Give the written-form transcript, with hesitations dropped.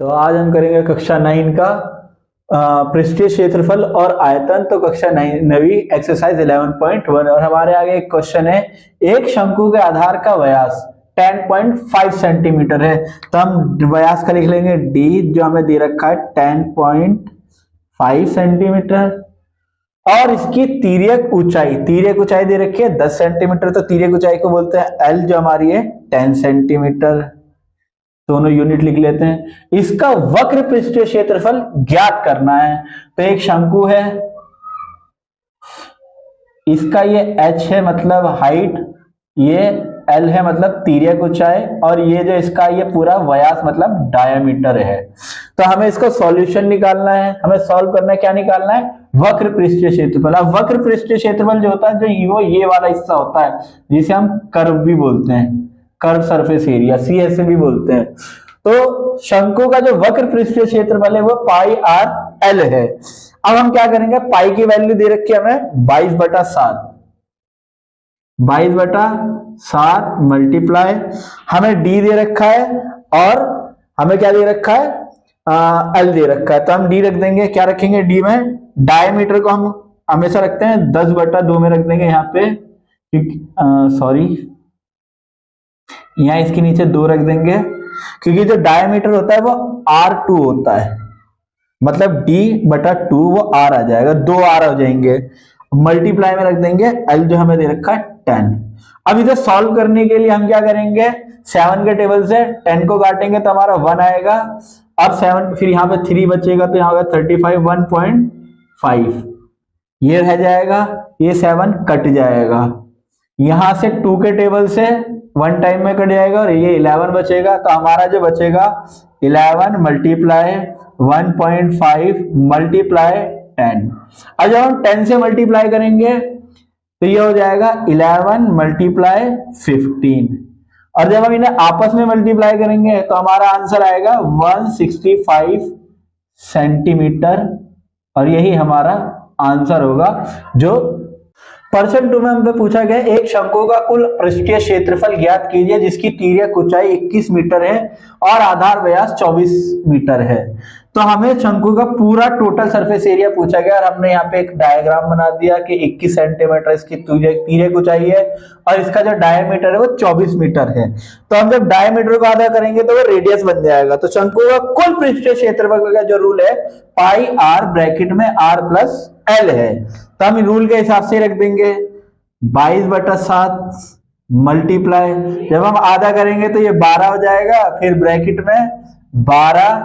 तो आज हम करेंगे कक्षा 9 का पृष्ठीय क्षेत्रफल और आयतन। तो कक्षा 9वीं एक्सरसाइज 11.1 और हमारे आगे एक क्वेश्चन है। एक शंकु के आधार का व्यास 10.5 सेंटीमीटर है। तो हम व्यास का लिख लेंगे d, जो हमें दे रखा है 10.5 सेंटीमीटर, और इसकी तिर्यक ऊंचाई दे रखी है 10 सेंटीमीटर। तो तिर्यक ऊंचाई को बोलते हैं l, जो हमारी है 10 सेंटीमीटर। दोनों यूनिट लिख लेते हैं। इसका वक्र पृष्ठीय क्षेत्रफल ज्ञात करना है। तो एक शंकु है, इसका ये h है मतलब हाइट, ये l है मतलब तिर्यक ऊंचाई, और ये जो इसका ये पूरा व्यास मतलब डायमीटर है। तो हमें इसका सॉल्यूशन निकालना है। हमें सॉल्व करना है, क्या निकालना है? वक्र पृष्ठीय क्षेत्रफल। अब वक्र पृष्ठीय क्षेत्रफल जो होता है, जो वो ये वाला हिस्सा होता है जिसे हम कर्व भी बोलते हैं, कर्व सरफेस एरिया, CS भी बोलते हैं। तो शंकु का जो वक्र पृष्ठीय क्षेत्रफल है वो पाई आर एल है। अब हम क्या करेंगे, पाई की वैल्यू दे रखी है हमें 22/7, 22/7 मल्टीप्लाई, हमें डी दे रखा है और हमें क्या दे रखा है, एल दे रखा है। तो हम डी रख देंगे, क्या रखेंगे डी में? डायमीटर को हम हमेशा रखते हैं 10/2 में रख देंगे यहाँ पे, सॉरी यहाँ इसके नीचे 2 रख देंगे, क्योंकि जो डायमीटर होता है वो R2 होता है, मतलब D/2 वो R आ जाएगा, 2 R हो जाएंगे। मल्टीप्लाई में रख देंगे L, जो हमें दे रखा है 10। अब इसे सॉल्व करने के लिए हम क्या करेंगे, 7 के टेबल से 10 को काटेंगे तो हमारा 1 आएगा। अब 7, फिर यहाँ पे 3 बचेगा तो यहाँ होगा 35, 1.5 ये रह जाएगा, ये 7 कट जाएगा। यहां से 2 के टेबल से 1 टाइम में कट जाएगा और ये 11 बचेगा। तो हमारा जो बचेगा 11 मल्टीप्लाई 1.5 मल्टीप्लाई 10। अब जब हम 10 से मल्टीप्लाई करेंगे तो ये हो जाएगा 11 मल्टीप्लाई 15, और जब हम इन्हें आपस में मल्टीप्लाई करेंगे तो हमारा आंसर आएगा 165 सेंटीमीटर, और यही हमारा आंसर होगा। जो प्रश्न 2 में हमसे पूछा गया, एक शंकु का कुल पृष्ठीय क्षेत्रफल ज्ञात कीजिए जिसकी तिर्यक ऊंचाई 21 मीटर है और आधार व्यास 24 मीटर है। तो हमें शंकु का पूरा टोटल सरफेस एरिया पूछा गया, और हमने यहाँ पे एक डायग्राम बना दिया कि 21 सेंटीमीटर इसकी तिर्यक ऊंचाई है और इसका जो डायमीटर है वो 24 मीटर है। तो हम जब डायमीटर को आधा करेंगे तो वो रेडियस बन जाएगा। तो शंकु का कुल पृष्ठीय क्षेत्रफल का जो रूल है पाई आर ब्रैकेट में R+L है। तो हम रूल के हिसाब से रख देंगे 22/7 मल्टीप्लाई, जब हम आधा करेंगे तो ये 12 हो जाएगा, फिर ब्रैकेट में 12